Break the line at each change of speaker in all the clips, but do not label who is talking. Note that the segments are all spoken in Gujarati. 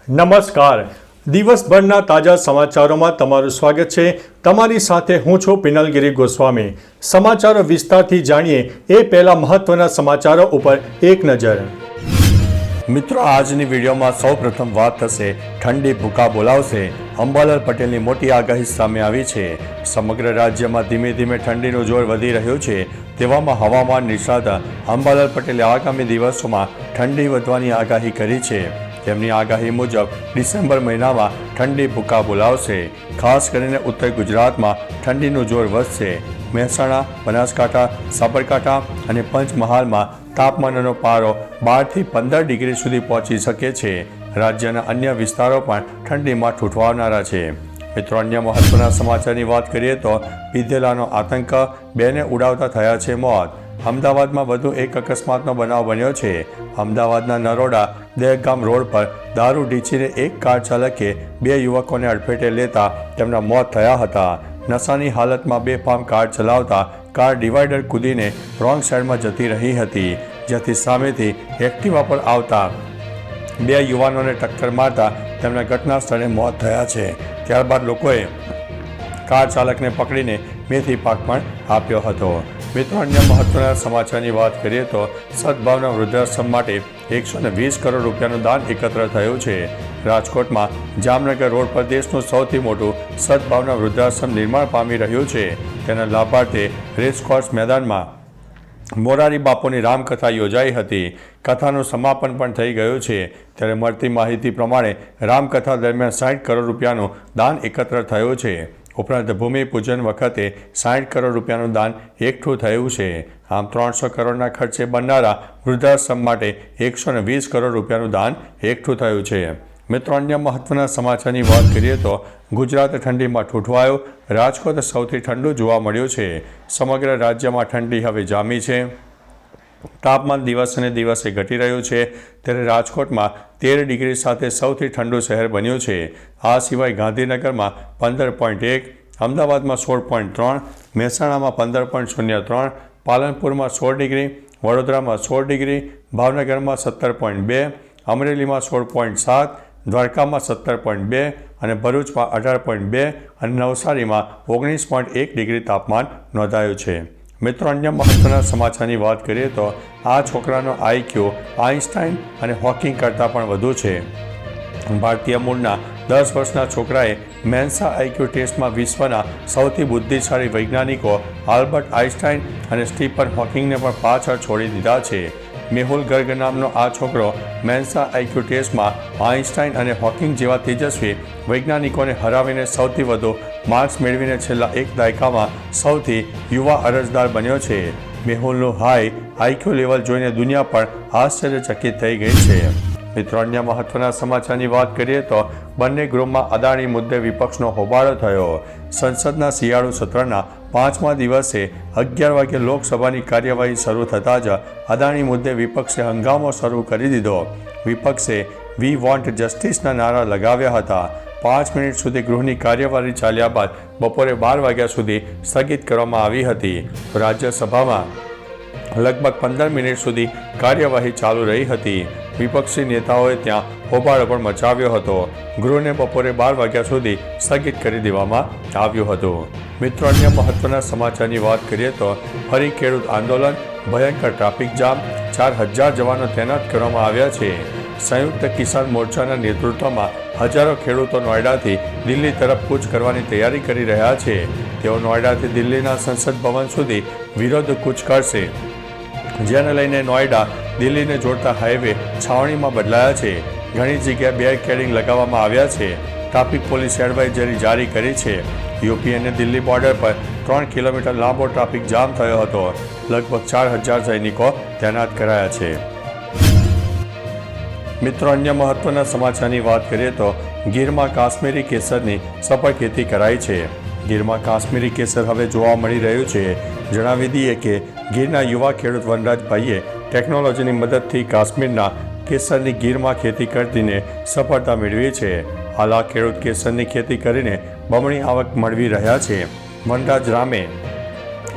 નમસ્કાર. દિવસભરના તાજા સમાચારોમાં તમારું સ્વાગત છે. તમારી સાથે હું છું પિનલગીરી ગોસ્વામી. સમાચારો વિસ્તારથી જાણીએ એ પહેલા મહત્વના સમાચારો ઉપર એક નજર. મિત્રો, આજની વિડીયોમાં સૌપ્રથમ વાત થશે ઠંડી ભૂકા બોલાવશે. અંબાલાલ પટેલની મોટી આગાહી સામે આવી છે. સમગ્ર રાજ્યમાં ધીમે ધીમે ઠંડીનું જોર વધી રહ્યું છે. તેવામાં હવામાન નિષ્ણાત અંબાલાલ પટેલે આગામી દિવસોમાં ઠંડી વધવાની આગાહી કરી છે. તેમની આગાહી મુજબ ડિસેમ્બર મહિનામાં ઠંડી ભૂકા બોલાવશે. ખાસ કરીને ઉત્તર ગુજરાતમાં ઠંડીનું જોર વધશે. મહેસાણા, બનાસકાંઠા, સાબરકાંઠા અને પંચમહાલમાં તાપમાનનો પારો 12 થી 15 ડિગ્રી સુધી પહોંચી શકે છે. રાજ્યના અન્ય વિસ્તારો પણ ઠંડીમાં ઠૂંઠવાનારા છે. મિત્રો, અન્ય મહત્વના સમાચારની વાત કરીએ તો પીધેલાનો આતંક, 2ને ઉડાવતા થયા છે મોત. અમદાવાદમાં વધુ એક અકસ્માતનો બનાવ બન્યો છે. અમદાવાદના નરોડા દહેગામ રોડ પર દારૂ ઢીંચીને એક કાર ચાલકે 2 યુવકોને અડફેટે લેતા તેમના મોત થયા હતા. નશાની હાલતમાં બેફામ કાર ચલાવતા કાર ડિવાઈડર કૂદીને રોંગ સાઈડમાં જતી રહી હતી, જેથી સામેથી એક્ટિવા પર આવતા 2 યુવાનોને ટક્કર મારતા તેમના ઘટના સ્થળે મોત થયા છે. ત્યારબાદ લોકોએ કાર ચાલકને પકડીને મેથી પાક પણ આપ્યો હતો. મિત્રો, અન્ય મહત્વના સમાચારની વાત કરીએ તો સદભાવના વૃદ્ધાશ્રમ માટે 120 કરોડ રૂપિયાનું દાન એકત્ર થયું છે. રાજકોટમાં જામનગર રોડ પર દેશનું સૌથી મોટું સદભાવના વૃદ્ધાશ્રમ નિર્માણ પામી રહ્યું છે. તેના લાભાર્થે રેસકોર્સ મેદાનમાં મોરારી બાપુની રામકથા યોજાઈ હતી. કથાનું સમાપન પણ થઈ ગયું છે. ત્યારે મળતી માહિતી પ્રમાણે રામકથા દરમિયાન 60 કરોડ રૂપિયાનું દાન એકત્ર થયું છે. ઉપરાંત ભૂમિપૂજન વખતે 60 કરોડ રૂપિયાનું દાન એકઠું થયું છે. આમ 300 કરોડના ખર્ચે બનનારા વૃદ્ધાશ્રમ માટે 120 કરોડ રૂપિયાનું દાન એકઠું થયું છે. મિત્રો, અન્ય મહત્વના સમાચારની વાત કરીએ તો ગુજરાત ઠંડીમાં ઠૂંઠવાયું. રાજકોટ સૌથી ઠંડુ જોવા મળ્યું છે. સમગ્ર રાજ્યમાં ઠંડી હવે જામી છે. તાપમાન દિવસે દિવસે ઘટી રહ્યું છે. ત્યારે રાજકોટમાં 13 ડિગ્રી સાથે સૌથી ઠંડુ શહેર બન્યું છે. આ સિવાય ગાંધીનગરમાં 15.1, અમદાવાદમાં 16.3, મહેસાણામાં 15.03, પાલનપુરમાં 16 ડિગ્રી, વડોદરામાં 16 ડિગ્રી, ભાવનગરમાં 17.2, અમરેલીમાં 16.7, દ્વારકામાં 17.2 અને ભરૂચમાં 18.2 અને નવસારીમાં 19.1 ડિગ્રી તાપમાન નોંધાયું છે. મિત્રો, અન્ય મહત્વના સમાચારની વાત કરીએ તો આ છોકરાનો આઈક્યુ આઈન્સ્ટાઈન અને હોકિંગ કરતાં પણ વધુ છે. ભારતીય મૂળના 10 વર્ષના છોકરાએ મેન્સા આઈક્યુ ટેસ્ટમાં વિશ્વના સૌથી બુદ્ધિશાળી વૈજ્ઞાનિકો આલ્બર્ટ આઈન્સ્ટાઈન અને સ્ટીફન હોકિંગને પણ પાછળ છોડી દીધા છે. મેહુલ ગર્ગ નામનો આ છોકરો મેન્સા આઈક્યુ ટેસ્ટમાં આઈન્સ્ટાઈન અને હોકિંગ જેવા તેજસ્વી વૈજ્ઞાનિકોને હરાવીને સૌથી વધુ માર્ક્સ મેળવીને છેલ્લા એક દાયકામાં સૌથી યુવા અરજદાર બન્યો છે. મેહુલનું હાઈ આઈક્યુ લેવલ જોઈને દુનિયા પણ આશ્ચર્યચકિત થઈ ગઈ છે. મિત્રો, અન્ય મહત્વના સમાચારની વાત કરીએ તો બંને ગૃહમાં અદાણી મુદ્દે વિપક્ષનો હોબાળો થયો. સંસદના શિયાળુ સત્રના 5મા દિવસે 11 વાગ્યે લોકસભાની કાર્યવાહી શરૂ થતાં જ અદાણી મુદ્દે વિપક્ષે હંગામો શરૂ કરી દીધો. વિપક્ષે વી વોન્ટ જસ્ટિસના નારા લગાવ્યા હતા. 5 મિનિટ સુધી ગૃહની કાર્યવાહી ચાલ્યા બાદ બપોરે 12 વાગ્યા સુધી સ્થગિત કરવામાં આવી હતી. રાજ્યસભામાં લગભગ 15 મિનિટ સુધી કાર્યવાહી ચાલુ રહી હતી. વિપક્ષી નેતાઓએ ત્યાં હોબાળો પણ મચાવ્યો હતો. ગૃહને બપોરે 12 વાગ્યા સુધી સ્થગિત કરી દેવામાં આવ્યું હતું. મિત્રો, અન્ય મહત્વના સમાચારની વાત કરીએ તો ફરી ખેડૂત આંદોલન, ભયંકર ટ્રાફિક જામ, 4000 જવાનો તૈનાત કરવામાં આવ્યા છે. સંયુક્ત કિસાન મોરચાના નેતૃત્વમાં હજારો ખેડૂતો નોઈડાથી દિલ્હી તરફ કૂચ કરવાની તૈયારી કરી રહ્યા છે. તેઓ નોઈડાથી દિલ્હીના સંસદ ભવન સુધી વિરોધ કૂચ કરશે, જેને લઈને નોઈડા દિલ્હીને જોડતા હાઈવે છાવણીમાં બદલાયા છે. ઘણી જગ્યાએ બેરિકેડિંગ લગાવવામાં આવ્યા છે. ટ્રાફિક પોલીસે એડવાઇઝરી જારી કરી છે. યુપી અને દિલ્હી બોર્ડર પર 3 કિલોમીટર લાંબો ટ્રાફિક જામ થયો હતો. લગભગ 4000 સૈનિકો તૈનાત કરાયા છે. મિત્રો, અન્ય મહત્વના સમાચારની વાત કરીએ તો ગીરમાં કાશ્મીરી કેસરની સફળ ખેતી કરાઈ છે. ગીરમાં કાશ્મીરી કેસર હવે જોવા મળી રહ્યું છે. જણાવી દઈએ કે ગીરના યુવા ખેડૂત વનરાજભાઈએ ટેકનોલોજીની મદદથી કાશ્મીરના કેસરની ગીરમાં ખેતી કરીને સફળતા મેળવી છે. હાલ આ ખેડૂત કેસરની ખેતી કરીને બમણી આવક મેળવી રહ્યા છે. વનરાજ રામે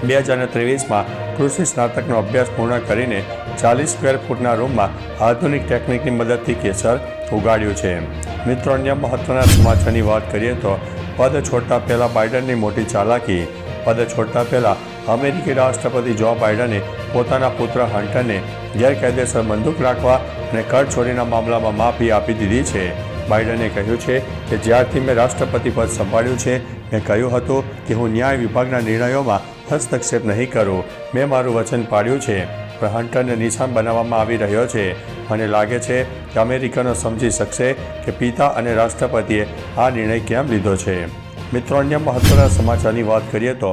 2023માં કૃષિ સ્નાતકનો અભ્યાસ પૂર્ણ કરીને 40 સ્ક્વેર ફૂટના રૂમમાં આધુનિક ટેકનિકની મદદથી કેસર ઉગાડ્યું છે. મિત્રો, અન્ય મહત્વના સમાચારની વાત કરીએ તો પદ છોડતા પહેલા બાઇડનની મોટી ચાલાકી. પદ છોડતા પહેલા અમેરિકી રાષ્ટ્રપતિ જો બાઇડને પોતાના પુત્ર હન્ટરને ગેરકાયદેસર બંદૂક રાખવા અને કરચોરીના મામલામાં માફી આપી દીધી છે. બાઇડને કહ્યું છે કે જ્યારથી મેં રાષ્ટ્રપતિ પદ સંભાળ્યું છે, મેં કહ્યું હતું કે હું ન્યાય વિભાગના નિર્ણયોમાં હસ્તક્ષેપ નહીં કરું. મેં મારું વચન પાળ્યું છે. પણ હન્ટરને નિશાન બનાવવામાં આવી રહ્યો છે. મને લાગે છે કે અમેરિકનો સમજી શકશે કે પિતા અને રાષ્ટ્રપતિએ આ નિર્ણય કેમ લીધો છે. મિત્રો, અન્ય મહત્વના સમાચારની વાત કરીએ તો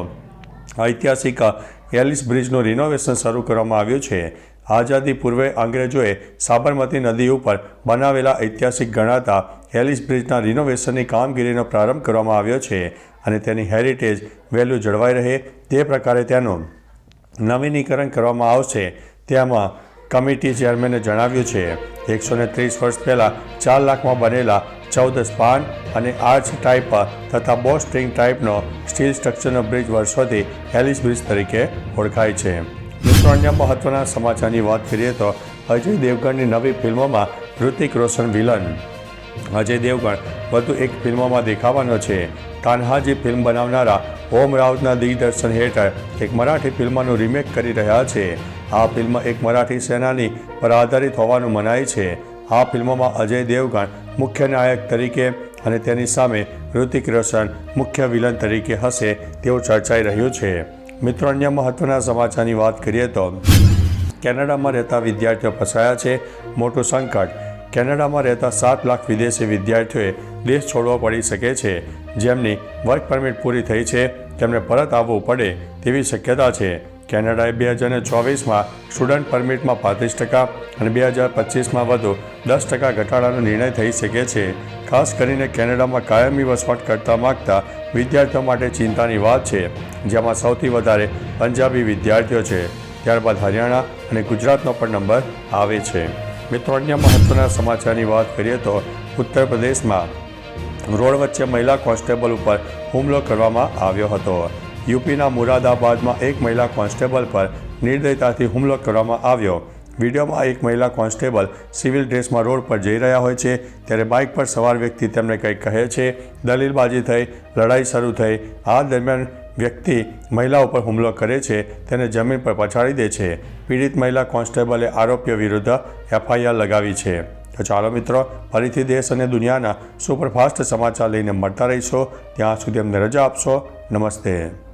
ઐતિહાસિક એલિસ બ્રિજનું રિનોવેશન શરૂ કરવામાં આવ્યું છે. આઝાદી પૂર્વે અંગ્રેજોએ સાબરમતી નદી ઉપર બનાવેલા ઐતિહાસિક ગણાતા એલિસ બ્રિજના રિનોવેશનની કામગીરીનો પ્રારંભ કરવામાં આવ્યો છે અને તેની હેરિટેજ વેલ્યુ જળવાઈ રહે તે પ્રકારે તેનું નવીનીકરણ કરવામાં આવશે. તેમાં કમિટી ચેરમેને જણાવ્યું છે 130 વર્ષ પહેલાં 4 લાખમાં બનેલા 14 સ્પાન અને આર્ચ ટાઈપ તથા બોસ સ્ટ્રિંગ ટાઈપનો સ્ટીલ સ્ટ્રક્ચરનો બ્રિજ વર્ષોથી એલિસ બ્રિજ તરીકે ઓળખાય છે. મિત્રો, અન્ય મહત્વના સમાચારની વાત કરીએ તો અજય દેવગણની નવી ફિલ્મોમાં ઋતિક રોશન વિલન. અજય દેવગણ વધુ એક ફિલ્મોમાં દેખાવાનો છે. તાન્હાજી ફિલ્મ બનાવનારા ઓમ રાઉતના દિગ્દર્શન હેઠળ એક મરાઠી ફિલ્મનું રિમેક કરી રહ્યા છે. આ ફિલ્મ એક મરાઠી સેનાની પર આધારિત હોવાનું મનાય છે. આ ફિલ્મોમાં અજય દેવગણ મુખ્ય નાયક તરીકે અને તેની સામે ઋતિક રોશન મુખ્ય વિલન તરીકે હશે તેવું ચર્ચાઈ રહ્યું છે. મિત્રો, અન્ય મહત્વના સમાચારની વાત કરીએ તો કેનેડામાં રહેતા વિદ્યાર્થીઓ ફસાયા છે મોટું સંકટ. કેનેડામાં રહેતા 7 લાખ વિદેશી વિદ્યાર્થીઓએ દેશ છોડવો પડી શકે છે. જેમની વર્ક પરમિટ પૂરી થઈ છે તેમને પરત આવવું પડે તેવી શક્યતા છે. કેનેડાએ 2024માં સ્ટુડન્ટ પરમિટમાં 35% અને 2025માં વધુ 10% ઘટાડાનો નિર્ણય થઈ શકે છે. ખાસ કરીને કેનેડામાં કાયમી વસવાટ કરતા માગતા વિદ્યાર્થીઓ માટે ચિંતાની વાત છે, જેમાં સૌથી વધારે પંજાબી વિદ્યાર્થીઓ છે. ત્યારબાદ હરિયાણા અને ગુજરાતનો પણ નંબર આવે છે. મિત્રો, અન્ય મહત્વના સમાચારની વાત કરીએ તો ઉત્તર પ્રદેશમાં રોડ વચ્ચે મહિલા કોન્સ્ટેબલ ઉપર હુમલો કરવામાં આવ્યો હતો. યુપીના મુરાદાબાદમાં એક મહિલા કોન્સ્ટેબલ પર નિર્દયતાથી હુમલો કરવામાં આવ્યો. વિડીયોમાં એક મહિલા કોન્સ્ટેબલ સિવિલ ડ્રેસમાં રોડ પર જઈ રહ્યા હોય છે ત્યારે બાઇક પર સવાર વ્યક્તિ તેમને કંઈક કહે છે. દલીલબાજી થઈ, લડાઈ શરૂ થઈ. આ દરમિયાન વ્યક્તિ મહિલા ઉપર હુમલો કરે છે, તેને જમીન પર પછાડી દે છે. પીડિત મહિલા કોન્સ્ટેબલે આરોપીઓ વિરુદ્ધ FIR લગાવી છે. તો ચાલો મિત્રો, ફરીથી દેશ અને દુનિયાના સુપરફાસ્ટ સમાચાર લઈને મળતા રહીશો. ત્યાં સુધી અમને રજા આપશો. નમસ્તે.